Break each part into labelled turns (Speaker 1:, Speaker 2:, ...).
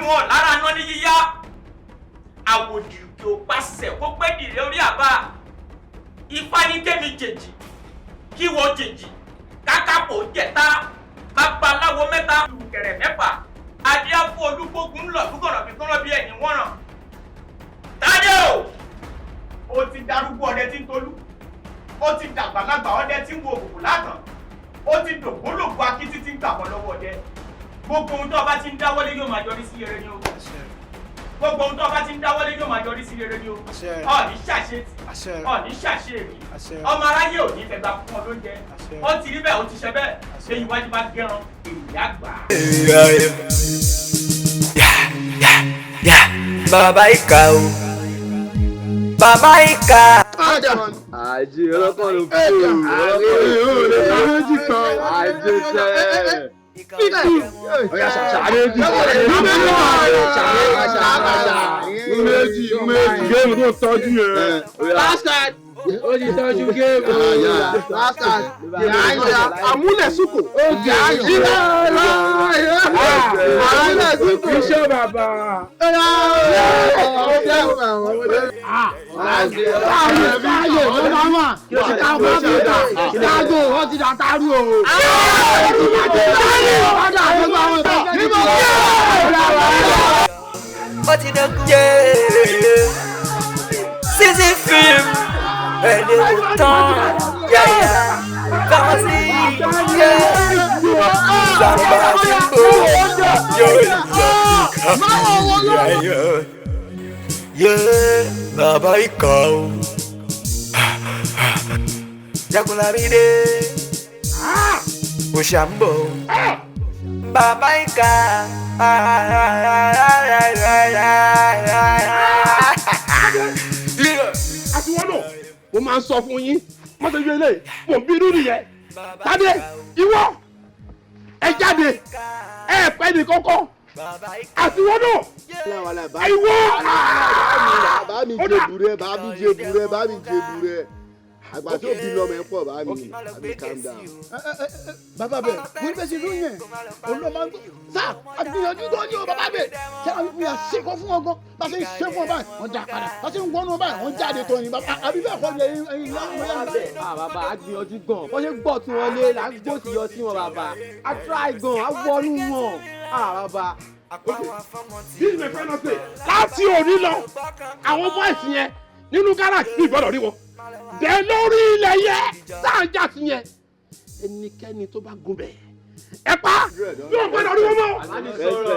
Speaker 1: wọn lára ná ní yíyá àwòdì òkè ò pàṣẹ kó pẹ́ dìrẹ́ orí àbá ifá ní kémi jèjì kí wọ́n jèjì kákápò jẹ̀ta babaláwo mẹ́ta ìrùkẹ̀rẹ̀ mẹ́fà adíáfó olúgbógun ńlọ dúkọ̀nà bí kọ́nà bí ẹ̀yìn wọ́n ràn. Tádé o ti darúgbó ọdẹ tí ń tolú ó ti dàgbàlagbà ọdẹ tí ń wo òkùnkùn látàn ó ti dògbólògbó akítí tí ń gbàgbọ́ lọ́wọ́ ọdẹ gbogbo ohun tó bá ti ń dáwọ́lé yóò máa yọrí sí rere ni o gbogbo ohun tó bá ti ń dáwọ́lé yóò máa yọrí sí rere ni o ọ̀ní ṣàṣetì ọ̀ní ṣàṣèrí ọmọ aráyé ò ní fẹ̀gbà fún ọ lóúnjẹ ó ti rí bẹ́ẹ̀ ó ti ṣe bẹ́ẹ̀ èyí wájú bá gẹ́ran èyí àgbà.
Speaker 2: Bàbá ìkà o bàbá ìkà.
Speaker 3: Àjẹ ọlọ́kọ̀ ló kú àjẹ sẹ́. Oya ṣàṣàrẹ́ jù. Méjì géèmù tó tọ́jú yẹn. Last card. Ó ti tọ́jú géèmù. Last card. Àmúlẹ̀ sùkò. Àmúlẹ̀ sùkò. Iṣẹ́ bàbá. Wọ́n ti dàtàrú o.
Speaker 2: Ó ti dẹ́kun sísí fíìmù ẹni kò tán yáyà káwọn sí sàmbà sípò yóò yẹ bàbá ìkà o Jagunlamide Òṣàmbò bàbá ìkà.
Speaker 3: Àti wọn náà mo máa ń sọ fún yín mọ́tò yóò lè mò ń bínú nìyẹn. Tádé ìwọ ẹ jáde ẹ pẹ́ ní kọ́kọ́ àti wọn náà ìwọ.
Speaker 4: Bá mi jẹ burẹ bá mi jẹ burẹ bá mi jẹ burẹ àgbà tó bí lọmọ ẹ pọ̀ bá mi àbí calm down.
Speaker 5: Bàbá bẹ̀ wọ́n bẹ̀ sí lóyún ẹ̀ òun ló máa ń gbọ́ sáà àgbìyànjú tó ní o bàbá bẹ̀ ṣé àwọn ìpínyà ṣèkọ́ fún wọn gan bá ṣe ń ṣe fún ọ báyìí wọ́n dá padà bá ṣe ń wọ́n wọn báyìí wọ́n jáde tó ní bàbá àbí bẹ́ẹ̀ kọ́ ni ẹyin láwọn ọmọ yàrá bẹ̀.
Speaker 3: Bàbá àgbìyànjú gan bó ṣe gbọ́ tí wọ́n lé là ń gbó sí yọ sí wọn bàbá a try gan a wọnú wọn bàbá. This is my final say láti òní lọ àwọn bọ́ìsì yẹn nínú gáràjì ní ìgbọ́dọ̀ rí wọn dẹ lórí ilẹ̀ yẹ sáàjà sí yẹn ẹnikẹ́ni tó bá gun bẹ́ẹ̀ ẹ pa yóò gbọ́dọ̀ rí wọn mọ́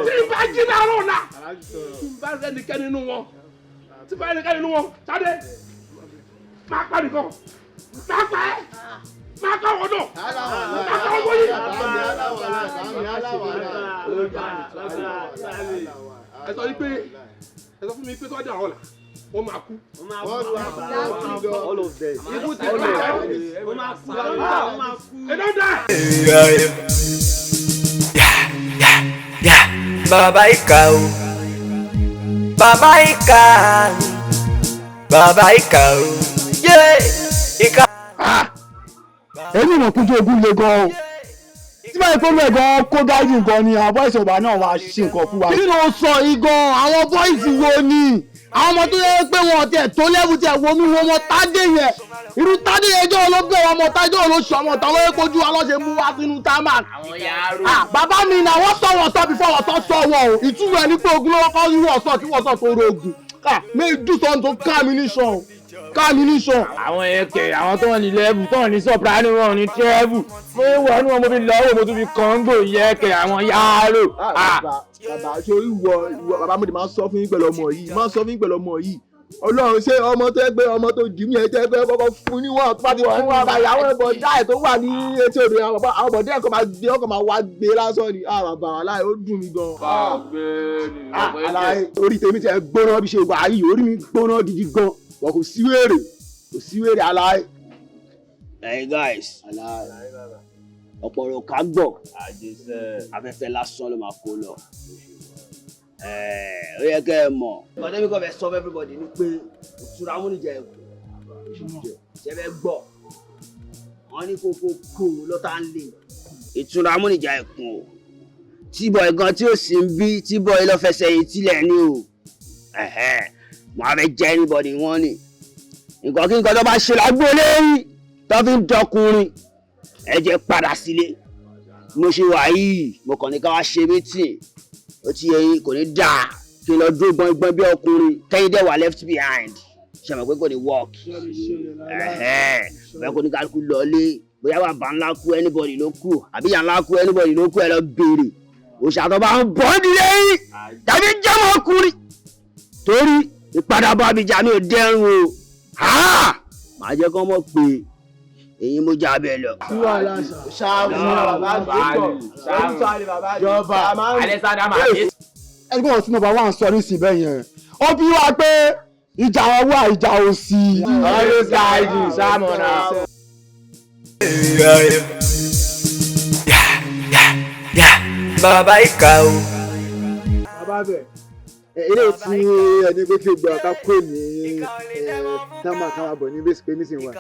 Speaker 3: tí n bá jí láàárọ̀ ọ̀la tí n bá rẹ ẹnikẹ́ni nínú wọn tí n bá rẹ ẹnikẹ́ni nínú wọn Tádé máa pa nìkan máa pa ẹ́ máa kọ́ wọn náà máa kọ́ wọn yìí. Ẹ sọ fún mi pé tó dé àwọn ọ̀la wọ́n máa kú.
Speaker 4: All of them.
Speaker 3: Ikú ti kú. Wọ́n máa kú. Ẹ don't die.
Speaker 2: Bàbá ìkà o bàbá ìkà bàbá ìkà o ìkà.
Speaker 5: èmi mọ̀ kújú ogun le gan o tí báyìí tó lẹ̀ gan kó dájú gan ni àwọn bọ́ìsì ọba náà wá ṣe nǹkan fún wa. kí ló sọ igan àwọn bọ́ìsì wo ni àwọn ọmọ tó yẹ pé wọn tiẹ̀ tó lẹ́bù tiẹ̀ wọnú wọn ọmọ Tádé yẹn irú Tádé yẹn jọ́ olóògbé ọmọ Tádé olóṣù ọmọ táwọn yẹn kojú wa lọ́sẹ̀ mú wá sínú támán.
Speaker 3: Àwọn yàrá.
Speaker 5: Bàbá mi náà wọ́n sọ wọ́n sọ bí fọwọ́ tó sọ wọ́n o ìtumọ̀ ẹni pé ogun lọ́wọ́ kọ́ irú ọ̀sán kí wọ́n sọ tó rogun may do something to calm nation.
Speaker 3: Àwọn ẹ̀kẹ́ àwọn tó wọ́n ní lẹ́bù tó wọ́n ní soprano wọn ní tẹ́ẹ̀bù mo ń wọ inú wọn mo fi lọ́wọ́ mo tún fi kọ́ńgò yẹ́kẹ́ àwọn yàrá.
Speaker 4: Bàbá ṣe ìwọ bàbá mo ti máa sọ fún yín pẹ̀lú ọmọ yìí Ọlọ́run ṣé ọmọ tó gbé ọmọ tó dì mí ẹ tẹ́ gbé kọ́kọ́ fún níwọ̀n tó bá ti fún wa báyìí àwọn ẹ̀bọ̀dá ẹ̀ tó wà ní etí odò àwọn ọmọdé ẹ̀kọ́ máa gbé ọkọ̀ máa wá gbé lásán ni bàbá aláì ó dùn mí gan. Aláì orí tèmi ti ẹ gbóná bí ṣe wà yìí orí mi gbóná gidi gan wọn kò sí wèrè aláì.
Speaker 6: Hey guys ọ̀pọ̀lọpọ̀ ká gbọ̀ afẹ́fẹ́ lásán ló máa kó lọ. Ó yẹ kẹ́ ẹ mọ̀. Ìgbàdé mi kàn fẹ́ sọ fún everybody ni pé ìtura amúnijẹ ẹ̀kọ́ ṣe fẹ́ gbọ́. Wọ́n ní kókó kó lọ́tà ń lè. Ìtura amúnijẹ ẹ̀kọ́ T-boy gan tí ó sì ń bí T-boy lọ fẹsẹ̀ yìí tilẹ̀ ni o mo á fẹ́ jẹ́ anybody wọ́n ni nǹkan kí nǹkan tó bá ṣe lágbóolé rí tó fi ń dọkùnrin ẹ jẹ́ padà sílé mo ṣe wà yìí mo kàn ní ká wá ṣe meeting ó ti yẹ yín kò ní dáa kí n lọ dúró gbọ́ngbọ́n bí ọkùnrin kẹ́yìn dẹ̀ wà left behind ṣe mọ̀ pé kò ní work bẹ́ẹ̀ kò ní kálukú lọlé bóyá bàbá ńlá kú anybody ló kú àbí ìyá ńlá kú anybody ló kú ẹ lọ béèrè òṣàtọ̀ bá ń bọ́ nílé yìí tàbí jẹ́mọ̀ ọkùnrin torí ìpadàbọ̀ Abidjan mi ò dẹ́rùn o màá jẹ́ kọ́ mọ̀ pé èyí mo já bẹ́ẹ̀ lọ.
Speaker 5: ẹgbẹ́ ọ̀tún nọ́mbà wà ń sọ ní ìsìn bẹ́ẹ̀ yẹn ó bí wá pé ìjà ọwọ́ ìjà òsì.
Speaker 3: always guiding samona.
Speaker 2: Bàbá ìkà o.
Speaker 4: bàbá bẹ̀ ilé tí ẹni pé kí o gbọ́ ká kó ní táwọn àkàwà bọ̀ ní bẹ́sì pé nísìnyí wa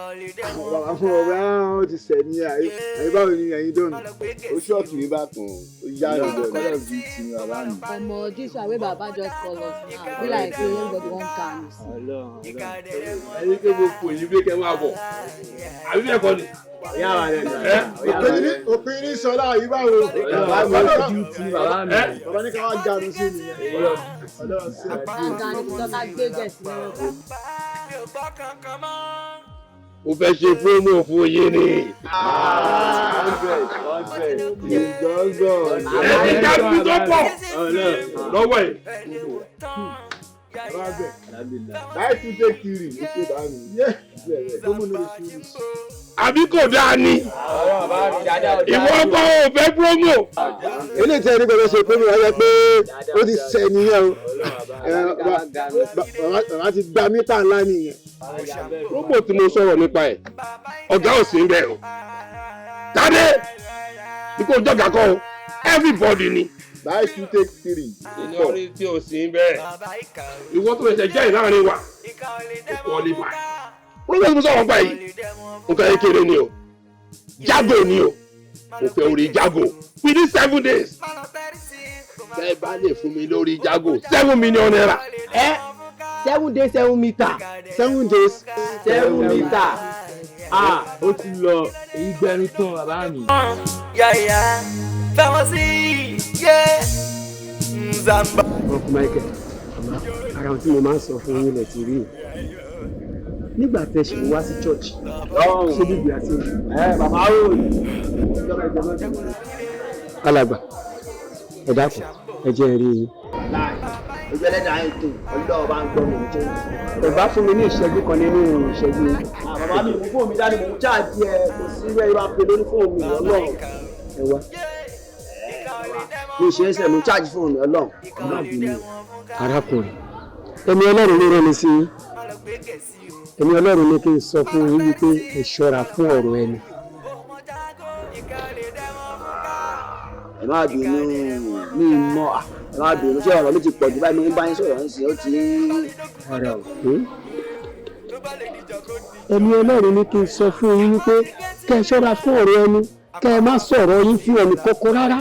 Speaker 4: àwọn ọ̀rẹ́ àwọn ti sẹ̀ ní àyíbáwò ní ẹ̀yìn dọ́nù.
Speaker 3: ó ṣọ́ọ̀kì rí bákan ó yá lọ́dọ̀ kọ́lọ̀ bíi ti bàbá mi.
Speaker 7: ọmọ this one wey baba just call us now be like say everybody wan calm.
Speaker 3: ẹni pé mo fò yín pé kẹ́ máa bọ̀ àbí bẹ́ẹ̀ kọ́ ni.
Speaker 4: òpin ní sọlá àyíbáwò bàbá ní ká wá jáde sí nìyẹn.
Speaker 3: Mo fẹ́ ṣe promo fún yín ni. Ẹni ká fi tó pọ̀ lọ́wọ́ ẹ̀.
Speaker 4: láì tún ṣe kiri ní ṣe bá mi.
Speaker 3: Àbí kò dáa ni. Ìwọ ọkọ ò fẹ́ promo.
Speaker 4: eléyìí tí ẹni gbọ́dọ̀ ṣe promo wáyé pé ó ti sẹ̀ nìyẹn o bàbá ti gba mítà ńlá nìyẹn.
Speaker 3: Promo tí mo sọ̀rọ̀ nípa ẹ̀ ọ̀gá ò sí ń bẹ̀ o. Tádé bí kò jọ̀gà kọ́ o everybody ni.
Speaker 4: láì tún take three.
Speaker 3: Ìyọrí tí ò sí ń bẹ̀. Ìwọ tó fẹsẹ̀ jẹ́ ìláàrin wa kò qualify. Promo tí mo sọ̀rọ̀ nípa yìí nǹkan kékeré ni o jago ni o mo fẹ́ orí jago within 7 days bẹ́ẹ̀ bá lè fún mi lórí jago 7 million naira.
Speaker 6: 7 days 7 meter.
Speaker 4: 7 days
Speaker 6: 7 meter.
Speaker 3: Ó ti lọ èyí gbẹnu tán bàbá mi.
Speaker 2: Yàyà fẹ́wọ́n sí yé Nzamba.
Speaker 8: ọkùnrin Michael ara ohun tí mo máa ń sọ fún yín lẹ ti rí nígbà tẹ́ ṣe wá sí church ṣé bíbí àti
Speaker 6: bàbá rò
Speaker 8: alàgbà ẹ dákun ẹ jẹ́ rí yín.
Speaker 6: ojú ẹlẹ́dàá yẹn tó ọlọ́ọ̀ bá ń gbọ́ mi jẹ́.
Speaker 8: ẹ bá fún mi ní ìṣẹ́jú kan nínú ìṣẹ́jú.
Speaker 6: bàbá mi mú fóònù mi dání mò ń ṣáàjì ẹ kò sí irú ẹ̀rọ apè lórí fóònù mi ọlọ́ọ̀.
Speaker 8: ẹ wá
Speaker 6: mi ṣe é sẹ́ mo ń ṣáàjì fóònù mi ọlọ́ọ̀.
Speaker 8: arákùnrin ẹ̀mí Ọlọ́run ló rán mi sí yín ẹ̀mí Ọlọ́run ní kí n sọ fún yín wípé ẹ ṣọ́ra fún ọ̀rọ̀ ẹni.
Speaker 6: ẹ má bínú mi mọ ẹ má bínú ṣé ọ̀rọ̀ mi ti pọ̀ jù báyìí mo ń bá yín sọ̀rọ̀ ń sìn ó ti.
Speaker 8: ara ò pé ẹ̀mí Ọlọ́run ní kí n sọ fún yín wípé kẹ́ ẹ ṣọ́ra fún ọ̀rọ̀ ẹni kẹ́ ẹ má sọ̀rọ̀ yín fún ẹnì kọ̀ọ̀kan rárá.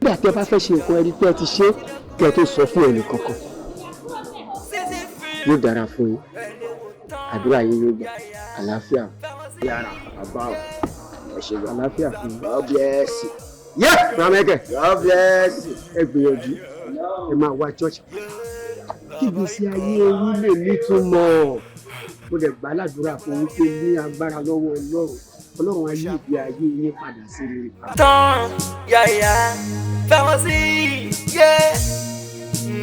Speaker 8: nígbà tí ẹ bá fẹ́ ṣe nǹkan ẹni tí ẹ ti ṣe kẹ́ ẹ tó sọ fún ẹnì kankan yóò dára fún yín àdúrà yín yóò gbà àlàáfíà
Speaker 6: yàrá bàbá ẹ ṣe gbà.
Speaker 8: àlàáfíà fún yín.
Speaker 6: God bless you.
Speaker 8: yẹ ramẹkẹ
Speaker 6: God bless you.
Speaker 8: ẹ gbìyànjú ẹ máa wá church kí gbèsè ayé yín lè nítumọ̀ mo lè gbà ládùúrà fún yín pé ní agbára lọ́wọ́ Ọlọ́run ayé ìgbé ayé yín padà sí rere.
Speaker 2: Tán yàyà fẹ́wọ́n sí yé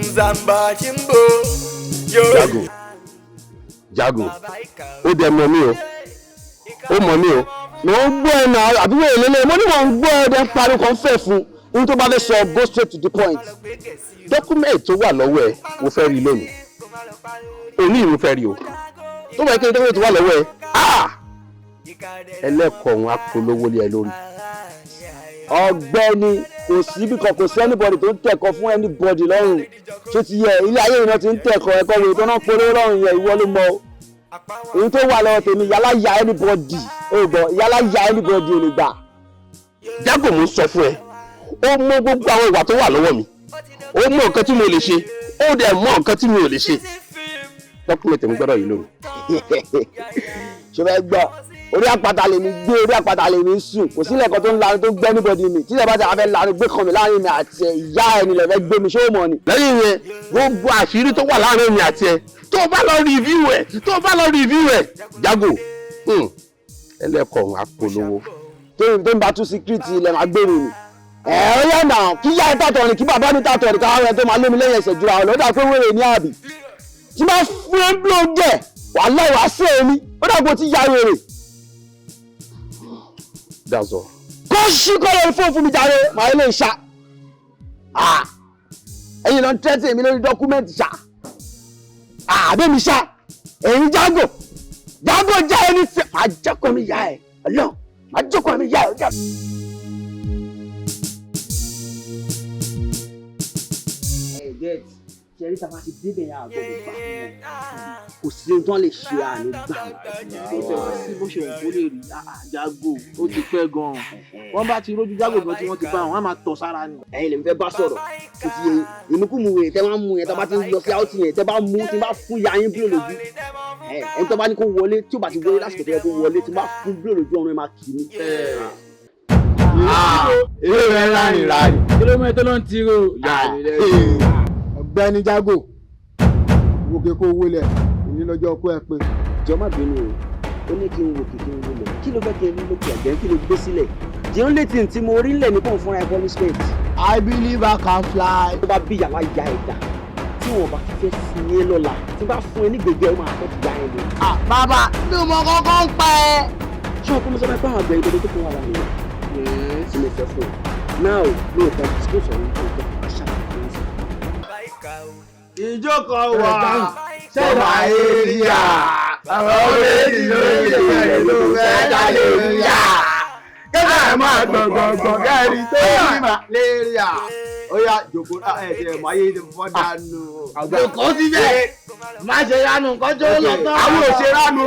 Speaker 2: Nzamba Chimbo.
Speaker 3: Jago ó dẹ mọ mi o ó mọ mi o.
Speaker 5: mo ń gbọ́ ẹ náà àbúrò ìlélẹ̀ mo ní wọ́n ń gbọ́ ẹ dẹ́ parí kan fẹ́ fún un tó bá fẹ́ sọ go straight to the point.
Speaker 3: Document tó wà lọ́wọ́ ẹ mo fẹ́ rí lónìí òní mo fẹ́ rí o tó bá yẹ kí n document tó wà lọ́wọ́ ẹ ẹlẹ́kọ̀ọ́ wọn á polówó lé ẹ lórí.
Speaker 5: ọ̀gbẹ́ni kò síbi kan kò sí anybody tó ń tẹ̀kọ́ fún anybody lọ́rùn tó ti yẹ ilé ayé ìran ti ń tẹ̀kọ́ ẹ̀kọ́ wo tó náà polówó lọ́rùn yẹ ìwọ ló mọ
Speaker 6: ohun tó wà lọ́wọ́ tèmi yálà ya anybody ó gbọ́ yálà ya anybody ò lè gbà.
Speaker 9: Jago mo sọ fún ẹ ó mọ gbogbo àwọn ìwà tó wà lọ́wọ́ mi ó mọ nǹkan tí mo lè ṣe ó dẹ̀ mọ nǹkan tí mi ò lè ṣe dọ́kúmẹ̀tì mi gbọ́dọ̀ yìí lónìí.
Speaker 6: ṣé fẹ́ gbọ́ orí àpáta lèmi gbé orí àpáta lèmi sùn kò sílẹ̀ kan tó ń lanu tó gbẹ́ anybody mi tí ìjọba ti àfẹ́ lanu gbé kan mi láàrin mi àti ìyá ẹni lẹ́fẹ́ gbé mi ṣé ó mọ̀ ni.
Speaker 9: lẹ́yìn yẹn gbogbo àṣírí tó wà láàrin mi àti ẹ tó o bá lọ review ẹ Jago ẹlẹ́kọ̀ọ́ apolówó.
Speaker 6: tó ń bá tún síkírìtì ilẹ̀ máa gbèrò ni. ó yẹ nà kí yá ẹ tàtọ̀ ni kí bàbá mi tàtọ̀ ni káwọn ẹ tó máa lé mi lẹ́yìn ẹsẹ̀ jura ọ̀lọ́dà pé wèrè ní àbí. tí máa fún ẹ ń bló gẹ̀ wàhálà ìwà sí èmi ó dàgbò tí ya wèrè.
Speaker 9: That's all.
Speaker 6: kó ṣí kọ́ lórí fóònù fún mi jáde màá lè ṣá. ẹ̀yin lọ ń tẹ́tí èmi lórí dọ́kúmẹ́ǹtì ṣá. àbẹ́mi ṣá ẹ̀yin Jago já ẹni sí. màá jẹ́kọ̀ọ́ mi yá ẹ̀ ọlọ́run màá jẹ́kọ̀ọ́ mi yá ẹ̀ ọjà. ṣẹ́rí tá a bá ti débẹ̀ yẹn àgọ́ mi gbà kò sí ohun tó lè ṣe àná gbà.
Speaker 3: ó tẹ̀ wá sí bó ṣe òun kó lè rí Jago ó ti pẹ́ gan-an wọ́n bá ti rójú Jago gan tí wọ́n ti bá wọn á máa tọ̀ sára ni.
Speaker 6: ẹ̀yin lèmi fẹ́ bá sọ̀rọ̀ kò ti yẹ ìmúkùmù wèrè tẹ́ bá mú yẹn tẹ́ bá ti lọ sí áùtì yẹn tẹ́ bá mú tí bá fún ya yín bílò lójú ẹni tó bá ní kó wọlé tí ó bá ti wọlé lásìkò tó yẹ kó wọlé tí bá fún bílò lójú ọ̀run ẹ̀ máa kì í.
Speaker 4: eré rẹ̀ láàrin láàrin.
Speaker 3: kìlómítà ló ń tiro.
Speaker 4: ọ̀gbẹ́ni Jago wòkè kó wọlé ìní lọ́jọ́ kó ẹ pé.
Speaker 6: jọ má bínú o ó ní kí n wò kìkì n wọlé kí ló fẹ́ kí n rí lókè àgbẹ̀ kí ló gbé sílẹ̀ the only thing tí mo rí lẹ̀ ní kò fúnra ẹ̀ punishment.
Speaker 4: I believe I can fly.
Speaker 6: tó bá bí yàrá ya ẹ̀dá tí wọn bá ti fẹ́ fún yín lọ́la tí bá fún ẹ ní gbègbè ẹ máa fẹ́ ti ya ẹ lọ.
Speaker 4: bàbá mi ò mọ kankan pa ẹ.
Speaker 6: ṣé o kọ́ mi sọ pé àwọn àgbẹ̀ ìgbẹ́ni tó fún wa wà nìyẹn tí mo fẹ́ fún ẹ náà mi ò kàn disclose ọ̀rọ̀ nípa àṣà
Speaker 4: ìjókòó wà sẹ́wà èrìà àwọn méjì lóye ló fẹ́ jáde ríà kẹ́kẹ́ máa gbọ̀ngbọ̀ngbọ̀n kẹ́rin tó ní màlẹ́ríà ó yá jòkó ẹ̀ẹ́dẹ̀ máyé ti fọ́ dànù. jòkó síbẹ̀ má ṣe ránu nǹkan tó lọ tán. àwọn òṣèránu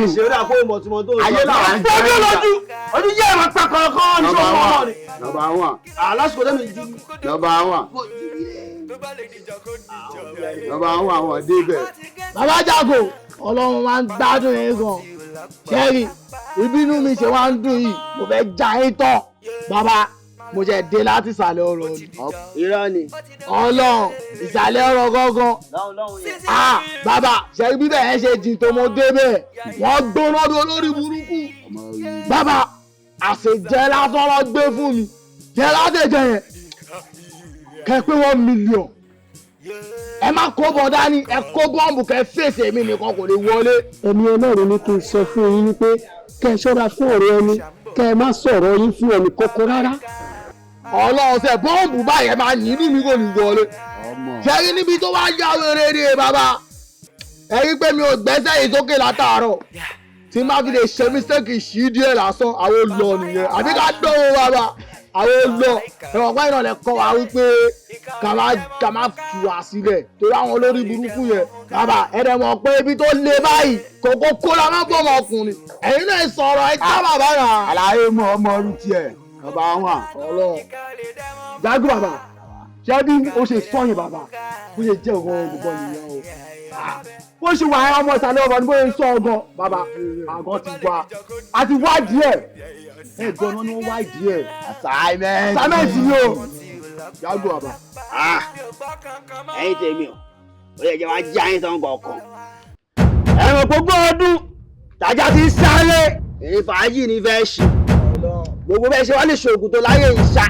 Speaker 4: ìṣeré àpò ìmọ̀túnmọ̀ tó sọ. ayé làwọn ń jẹ́ lójú ojú jẹ́ ìmọ̀ pa kankan ní sọ́kọ́ ọmọ ni. nọ́mbà one. lásìkò tẹ́mi jú. nọ́mbà one. nọ́mbà one àwọn débẹ̀.
Speaker 5: bàbá Jago ọlọ́run máa ń gbádùn yín gan ṣẹ́rí ìbínú mi ṣe wá ń dùn yìí mo fẹ́ já yín tán bàbá mo jẹ́ dé láti ìsàlẹ̀ ọ̀rọ̀ ni.
Speaker 6: irọ́ ni.
Speaker 5: ọlọ́run ìsàlẹ̀ ọ̀rọ̀ gángan. bàbá ṣẹ́rí bíbẹ̀ yẹn ṣe jìn tó mo débẹ̀ wọ́n gbóná bí olórí burúkú. bàbá àṣejẹ lásán lọ gbé fún mi jẹ látẹjẹ yẹn kẹ pé 1 million ẹ má kó bọ̀ dání ẹ kó bọ́ǹbù kẹ fèsì èmi nìkan kò lè wọlé.
Speaker 8: ẹ̀mí ọlọ́run ní kí n sọ fún yín wípé kẹ́ ẹ ṣọ́ra fún ọ̀rọ̀ ẹni kẹ́ ẹ má sọ̀rọ̀ yín fún ẹnì kọ́kọ́ rárá.
Speaker 5: ọlọ́run ṣe bọ́ǹbù báyẹn máa yín inú mi kò ní wọlé. ṣẹ́rí níbi tó wá yá wéré ni bàbá ẹ rí pé mi ò gbẹ́sẹ̀ yìí sókè látàárọ̀ tí má fi lè ṣe mistake ṣí díẹ̀ lásán àwọn olọ nìyẹn àbí ká dánwò bàbá àwọn olọ ẹ̀wọ̀n pẹ́ ìrànlẹ̀ kọ́ wa wípé ká má fi wá sílẹ̀ torí àwọn olórí burúkú yẹn bàbá ẹ̀rẹ̀ mọ̀ pé ibi tó le báyìí kòkó kó la má bọ̀ ọmọ ọkùnrin ẹ̀yin náà sọ̀rọ̀ ẹ̀ tá bàbá rà.
Speaker 4: àlàyé mọ ọmọ ọdún tiẹ̀ bàbá wọn.
Speaker 5: ọlọ́run Jago bàbá ṣé bí ó ṣe sọyìn bàbá bó ṣe jẹ́ òun olùkọ́ nìyẹn o bó ṣe wà ẹ́ ọmọ ìsàlẹ̀ ọ̀rọ̀ ni bó ṣe sọ ọgàn bàbá àgàn ti wá àti wá díẹ̀ ẹ̀ gan-an ni wọ́n wá díẹ̀ assignment ni o Jago bàbá.
Speaker 6: ẹ̀yin tèmi o ó yẹ jẹ́ wá jẹ́ àyìn tán kọ̀ọ̀kan. ẹ̀wọ̀n gbogbo ọdún tàjà ti sáré èrè fàájì ní fẹ́ ṣe gbogbo bẹ́ẹ̀ ṣe wá lè ṣoògùn tó láyé ìṣá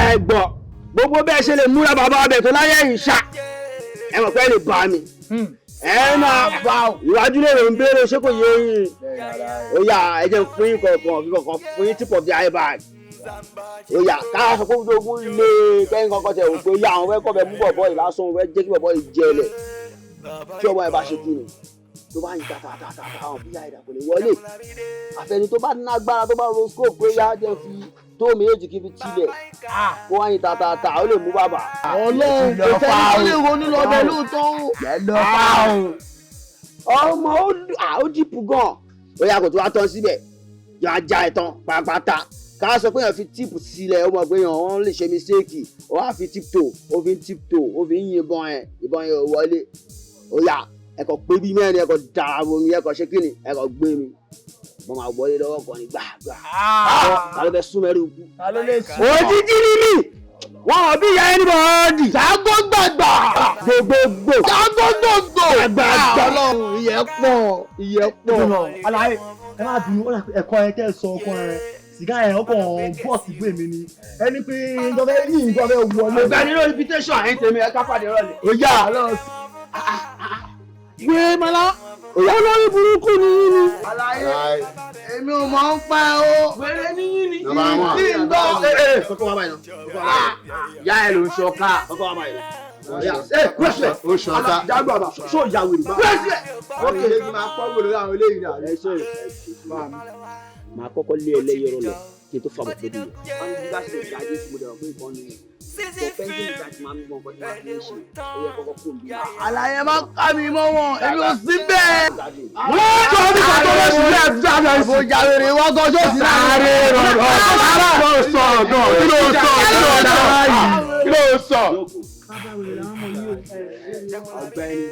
Speaker 6: ẹ̀gbọ́n gbogbo bẹ́ẹ̀ ṣe lè múra bàbá ọbẹ̀ tó láyé ìṣá ẹ̀wọ̀n pẹ́ lè bá mi ẹ máa bá ìwájú lè rò ń béèrè ṣé kò yé yín ó yá ẹ jẹ́ fún yín kọ̀ọ̀kan fún yín tip of the eye bag ó yá káà sọ pé ogun ilé kẹ́yìn kankan tẹ̀ wò pé ó yá àwọn fẹ́ kọ́ bẹ mú bọ̀bọ̀ yìí lásán fẹ́ jẹ́ kí bọ̀bọ̀ yìí jẹlẹ̀ tí ọmọ ẹ bá ṣe kí ni tó bá yin tàtàtàtà àwọn bí àìdá kò lè wọlé àfẹni tó bá nágbára tó bá roscope pé yá jẹ́ fi tó méjì kí fi tilẹ̀ kó wá yin tàtàtà ó lè mú bàbá.
Speaker 5: ọlọ́run kò fẹ́ kó lè ronú lọ́bẹ̀ lóòótọ́ o.
Speaker 6: ọmọ ó dìpù gan ó yà kó tó wá tán síbẹ̀ yọ ajá ẹ̀ tán pàápàá ká sọ pé èèyàn fi tíìpù sílẹ̀ ó mọ̀ pé èèyàn wọ́n lè ṣe mistake ó wá fi tíìpù ó fi ń yìnbọn ìbọn yẹn ò wọlé ó yà ẹ̀kọ́ pé bí mẹ́rin ẹ̀kọ́ dára bomi ẹ̀kọ́ ṣe kíni ẹ̀kọ́ gbé mi mo máa wọlé lọ́wọ́ kan ní gbàgbà ta ló fẹ́ súnmẹ́rì ikú òjijì ni mí wọn ò bí ìyá ẹni bọ́ọ̀dì.
Speaker 4: Ṣàngó gbàgbà.
Speaker 6: gbogbogbò.
Speaker 4: Ṣàngó gbogbo.
Speaker 6: gbàgbà.
Speaker 4: Ọlọ́run ìyẹn pọ̀.
Speaker 5: Aláyé ẹ má bínú ẹ̀kọ́ ẹ tẹ́ sọ ọkọ rẹ sìgá yẹn ọkọ̀ bọ́ọ̀sì gbé mi ni ẹni pé ìjọba yìí ìjọba wọlé.
Speaker 6: ọ̀gbẹ́ni ló invitation àyín tèmi ẹ kápàdé rọlẹ̀.
Speaker 4: Ó yà á lọ sí. Wé mọ́lá. Olórí burúkú ni yín ni.
Speaker 6: Aláyé èmi ò mọ̀ ń pa o. wẹ́rẹ́ ní yín ni.
Speaker 4: Tí ń gbọ́.
Speaker 6: Kọ́kọ́ wá báyìí náà. Yá ẹ ló ń ṣọ ká. Kọ́kọ́ wá báyìí náà. Pẹ́sẹ̀.
Speaker 4: Ó ṣọta.
Speaker 6: Jágbọ́ àbá. Ṣó ìyá wèrè bá. Pẹ́sẹ̀.
Speaker 4: Ok, ṣé kí n máa pọ́ wòlé àwọn eléyìí náà?
Speaker 6: Ẹ ṣe máa kọ́kọ́ lé ẹlẹ́yọrọ lọ kí n tó fàbọ̀ tó dùn. wọ́n ní bíbá ṣe ìdájọ́ tí mo dẹ̀ wọ́n fún ìbọn nìyẹn. sọ pẹ́ńtì ìgbà tí màá mú bọ̀ bọ́dí máa fi ń ṣe ó yẹ kọ́kọ́ kó mi.
Speaker 4: Àlàyé máa ń ká mi mọ́ wọn, èmi ò sí bẹ́ẹ̀.
Speaker 6: wọ́n
Speaker 4: tó ní ká tó lọ sí ẹ̀ dáná sí. Mo jàwèrè wọ́n gọjọ́ sí láàárẹ̀ rọ̀rọ̀. Kí ló sọ ọ̀dọ́? Kí ló sọ ọ̀dọ́? Kí ló sọ?
Speaker 6: ọ̀gbẹ́ni.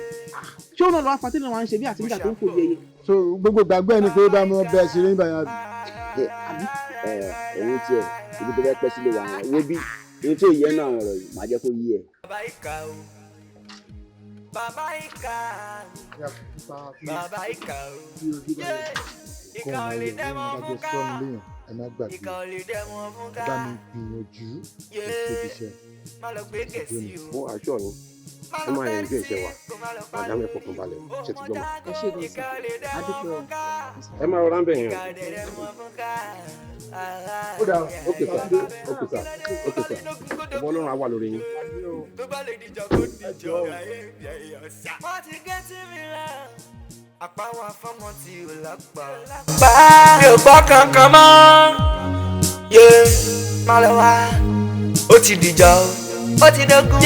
Speaker 3: ṣé òun náà lọ́wọ́ pàtẹ́lẹ̀ wọn ṣe bí àti nígbà tó ń kò yẹyẹ.
Speaker 4: So gbogbo gbàgbé ẹni pé bá mo bẹ ṣeré nígbà yẹn.
Speaker 6: ẹ̀yin tiẹ̀ ibi tó fẹ́ pẹ́ sílé wa wo bí ohun tí ò yẹ náà ọ̀rọ̀ yìí màá jẹ́ kó yí ẹ.
Speaker 2: Bàbá ìkà ìkà ò lè dẹ́mọ̀ fún ká ìkà ò lè dẹ́mọ̀ fún ká má lọ gbé gẹ̀ẹ́sì o.
Speaker 9: Mo àjọ yín ó máa yẹn ju iṣẹ́ wa àdámẹ́ fọkàn balẹ̀ ṣe ti gbọ́mọ.
Speaker 7: ẹ ṣe gbèsè adúpẹ́ o.
Speaker 9: Ẹ máa rọra ń bẹ̀ yẹn o.
Speaker 4: Ó dà
Speaker 9: ókè sà ọmọ Ọlọ́run á wà lórí yín.
Speaker 2: tó bá lè dìjọ kó dìjọ wọ́n ti gé tí mi rà àpá wa fọ́mọ tí ò lápá. mi ò gbọ́ kankan mọ́ yé má lọ wá ó ti dìjọ ó ti dógún.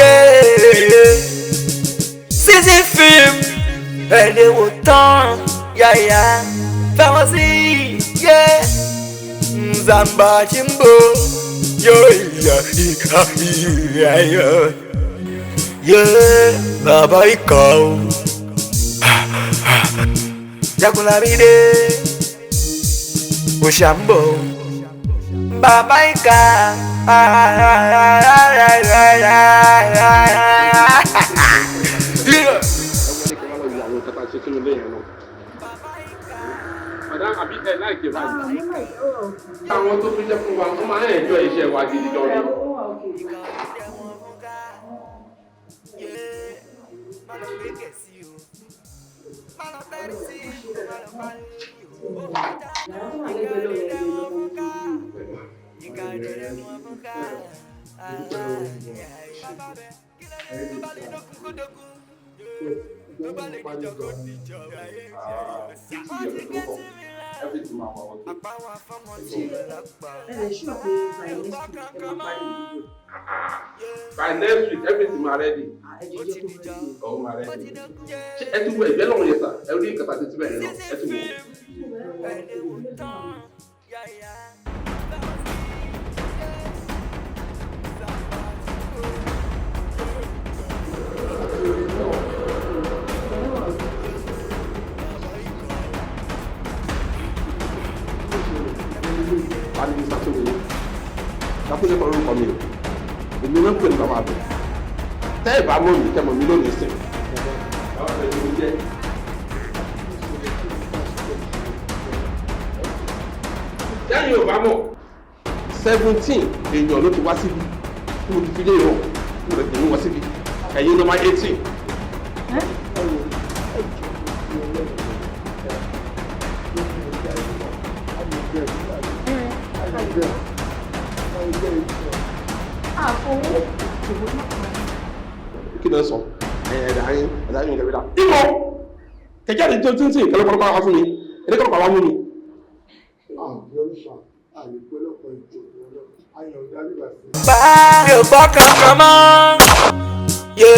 Speaker 2: sísí fíìmù ẹ̀ẹ́dẹ̀ wò tán yáyà fẹ́wọ́n sí yé nzamba chimbo yóò yà ìhà ìhà yé bàbá ìkà o. Jagunlabide Oshambo bàbá ìkà.
Speaker 9: Àwọn tó fi jẹ́ fún wa wọ́n máa ń ẹ̀jọ́ iṣẹ́ wa gidi gan ni. By next week, everything ma ready. Oh, ma ready. Ẹ ti wo ẹgbẹ́ lọ́wọ́ yẹn sà, ẹ rí ìkàtà títí bẹ́ẹ̀ náà, ẹ ti wo. Wọ́n ní sàtúnyẹ. Sàtúnyẹ kọ́ orúkọ mi o. Èmi ló ń pè ní bàbá mi. Tẹ́ ẹ̀ bá mọ̀ mi, tẹ́ mọ̀ mi lónìí sìn. Lẹ́yìn ò bá mọ̀, 17 èèyàn ló ti wá síbi. Tí mo ti fi lé ìwọ̀n, mo lè tẹ̀lé wọn síbi. Ẹ̀yin ló máa 18. Kí ló ń sọ? Ẹ̀dá yín kẹ̀kẹ́ dá. Ìmọ̀ kẹ̀kẹ́ àti tó tún sí ìkẹlẹ́kọ̀ọ́ wá fún mi. Ẹ̀dẹ́kọ̀ọ́ wá mú mi.
Speaker 2: mi ò gbọ́ kankan mọ́ yé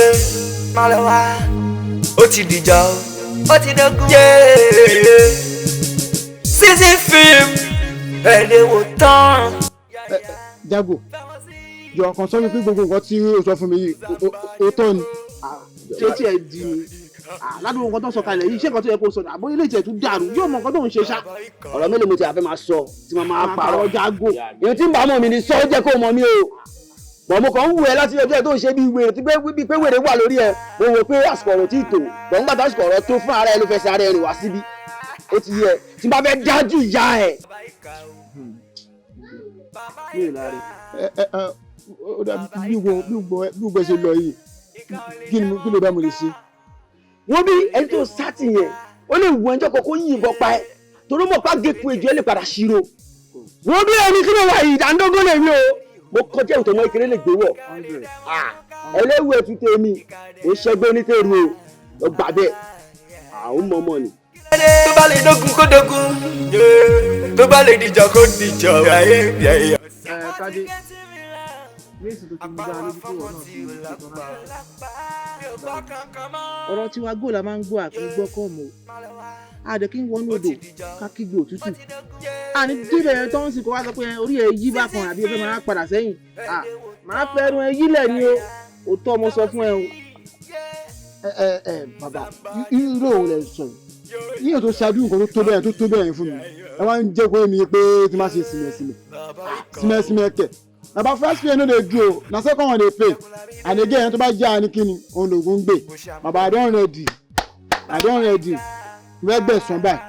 Speaker 2: má lọ wá ó ti dìjọ ó ti dógún. Season film ẹ̀ẹ́dẹ̀wò tán.
Speaker 5: Jago jọ kan sọ mi pé gbogbo nǹkan tí o sọ fún mi yìí ó tọ́ ni.
Speaker 3: ṣé tí ẹ di ni ládùúgbò nǹkan tó ń sọ kalẹ̀ yìí ṣé nǹkan tó yẹ kó sọ ní àbọ̀ ilé ìtẹ̀ tún dàrú yóò mọ nǹkan tó ń ṣe ṣá.
Speaker 6: ọ̀rọ̀ mélòó mo ti àfẹ́ máa sọ tí mo máa parọ́.
Speaker 3: Jago
Speaker 6: ìyẹn tí ń bá mọ̀ mi ni sọ ó jẹ́ kó mọ̀ mí o. bọ̀ mo kàn ń wù ẹ́ láti ọjọ́ tó ń ṣe bí wèrè tí pé wèrè wà lórí ẹ̀ mo wò pé àsìkò ọ̀rọ̀ tí ì tò bọ̀ nígbà tó àsìkò ọ̀rọ̀ tó fún ara ẹ ló fẹ́ ṣe ara ẹ rìn wá síbí ó ti yẹ tí n bá fẹ́ dájú ìyá ẹ̀.
Speaker 5: bí gbogbo ẹ ṣe lọ yìí kí ló bá mo lè ṣe.
Speaker 6: wọ́n bí ẹni tó sátì yẹn ó lè wù ẹjọ́ kan kó yìnbọn pa ẹ́ torí mọ̀ pa gẹ́kun èjò ẹ̀ lè padà ṣírò. wọ́n bí ẹni kí ló wà yìí ìdádógún lè rí o mo kọjá ìtọ́ ọmọ ìkéré lè gbé wọ̀ ẹlẹ́wù ẹ̀ tún tèmi ò ṣẹ́gbẹ́ onítẹ̀rù o lọ gbà bẹ́ẹ̀ àwọn mọ̀mọ́ ni.
Speaker 2: tó bá lè dógún kó dógún tó bá lè dìjà kó dìjà.
Speaker 3: Tádé ní èsì tó ti mú dáa lójú kúrò náà sí ìṣètò náà. ọ̀rọ̀ tiwa góò la máa ń gbọ́ àfi gbọ́ kọ́ọ̀mù o àdè kí n wọnú odò ká kígbe òtútù àní dídẹ̀ yẹn tó ń sìn kó wá sọ pé orí ẹ yí bákan àbí ẹ fẹ́ máa padà sẹ́yìn máa fẹ́ ẹnu ẹ yílẹ̀ ni o òótọ́ mo sọ fún ẹ o.
Speaker 5: Bàbá irú òun lè sọ yíyan tó ṣáájú nǹkan tó tó bẹ́ẹ̀ fún mi ẹ wá ń jẹ́ kó mi pé tí má ṣe símẹ́símẹ́ kẹ̀ bàbá first pay no dey do o na second one dey pay and again tó bá jẹ́ àní kíni òun lògùn ń gbé bàbá I don ready wẹ́ẹ́ gbẹ̀sán báyìí.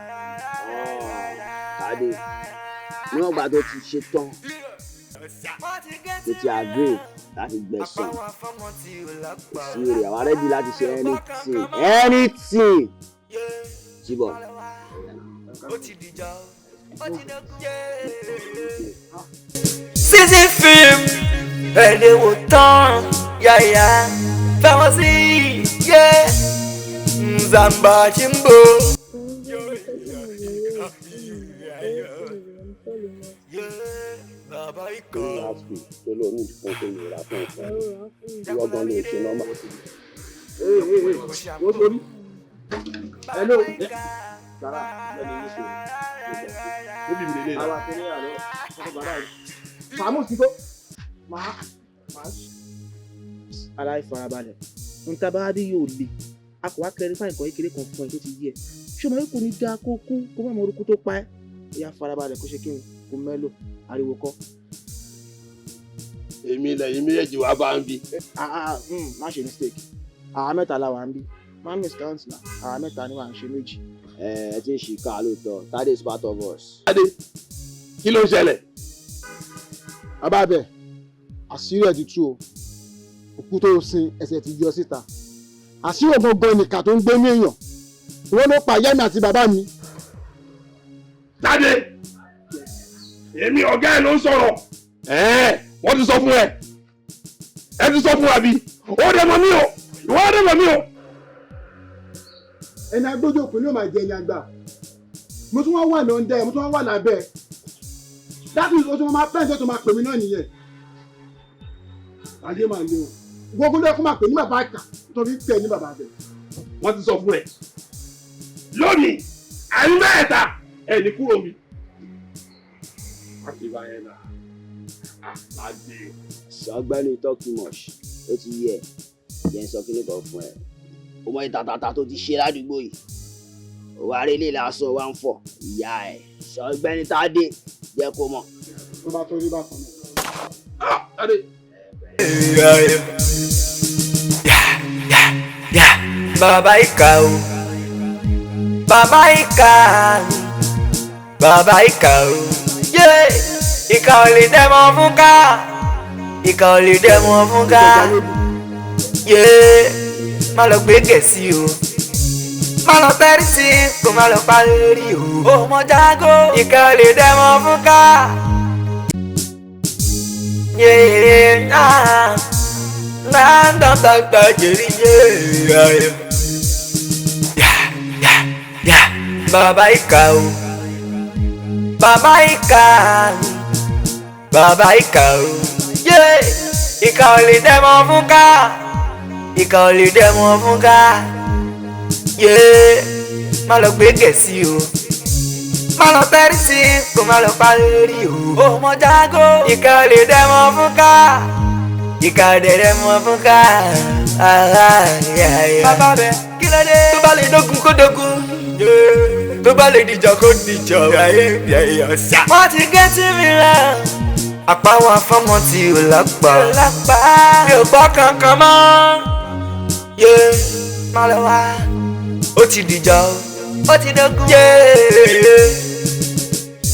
Speaker 6: Tádé níwọ̀n gbà tó ti ṣe tán tó ti agree láti gbẹ̀sán sí rẹ̀ àwa ready láti ṣe anything Jíbọ̀.
Speaker 2: Season film ẹ̀ẹ́dẹ̀wò tán yáyà fáwọn sí Nzamba Chimbo.
Speaker 3: Hello. Aláìfarabalẹ̀ nǹkan bá dé yóò le a kò wá kẹrin fáìn kan kékeré kan fún ẹ tó ti yẹ ṣé o máa ń kó ní dáa kó kú kó má mọ orúkú tó pa ẹ́ ìyá farabalẹ̀ kó ṣe kí n kó mẹ́lò ariwo kọ́.
Speaker 9: èmi lẹ́yìn méjèèjì wá bá ń bí.
Speaker 3: má ṣe mistake àwa mẹ́ta la wà ń bí má miscount na àwa mẹ́ta ni wà ń ṣe méjì.
Speaker 6: ẹ ti ń ṣìkà lóòótọ́ Tádé is part of us.
Speaker 9: Tádé kí ló ń ṣẹlẹ̀.
Speaker 5: bàbá bẹ̀ àṣírí ẹ̀ ti tú o òkú tó sin ẹsẹ̀ ti yọ síta àṣírí ògbóngàn nìkan tó ń gbé ní èèyàn ìwọ ló pa ìyá mi àti bàbá mi.
Speaker 9: Tádé èmi ọ̀gá ẹ̀ ló ń sọ̀rọ̀ wọ́n ti sọ fún ẹ ti sọ fún wa bí ó dẹ̀ mọ̀ mí o ìwọ dẹ̀ mọ̀ mí o.
Speaker 5: ẹni agbójú òkú ni ó máa jẹ ẹni àgbà mo tún wá wà ní ọ̀ndẹ́ mo tún wá wà lábẹ́ dáàbì o tún máa pẹ́ǹtì tó máa pè mí náà nìyẹn ayé máa lé o gbogbo lẹ́kọ́ máa pè ní bàbá àkà nítorí pè ní bàbá bẹ̀.
Speaker 9: wọ́n ti sọ fún ẹ lónìí àyè mẹ́ẹ̀ta ẹ̀ ní kúrò mi. wọ́n ti bá yẹn náà àgbè.
Speaker 6: Ọ̀gbẹ́ni talk too much ó ti yẹ jẹ́ ń sọ kí nìkan fún ẹ o mọ ìtàtàtà tó ti ṣe ládùúgbò yìí òwò arélé lásán wa ń fọ ìyá ẹ Ọ̀gbẹ́ni Tádé jẹ́ kó mọ̀.
Speaker 5: tó bá tó rí bá kan náà.
Speaker 9: Tádé.
Speaker 2: Bàbá ìkà o bàbá ìkà bàbá ìkà o ìkà ò lè dẹ́mọ̀ fún ká ìkà ò lè dẹ́mọ̀ fún ká má lọ gbé gẹ̀ẹ́sì o má lọ tẹ́rí sí kò má lọ parí lórí o ó mọ jágó ìkà ò lè dẹ́mọ̀ fún ká. Bàbá ìkà o bàbá ìkà bàbá ìkà o ìkà ò lè dẹ́mọ̀ fún ká ìkà ò lè dẹ́mọ̀ fún ká má lọ gbé gẹ̀ẹ́sì o má lọ tẹ́rí sí kó má lọ parí o. ọmọ jágó ìka lè dẹ́mọ fún ká ìka dẹ̀dẹ̀mọ fún ká. bàbá bẹ kí ló dé tó bá lè dógun kó dógun tó bá lè dìjọ kó dìjọ. wọ́n ti gé tí mi rẹ̀ àpáwọn afọ́mọ tí ò lápá mi ò gbọ́ kankan mọ́ má lọ wá ó ti dìjọ ó ti dógún.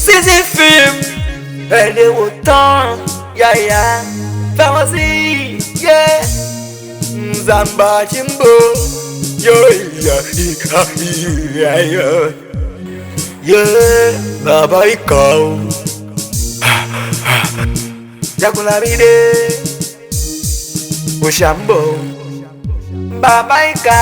Speaker 2: sísí fíìmù ẹ̀ẹ́dẹ̀ wò tán yáyà fẹ́wọ́n sí nzamba chimbo yóò yẹ bàbá ikọ̀ o. Jagunlabide Oshambo Baba Ika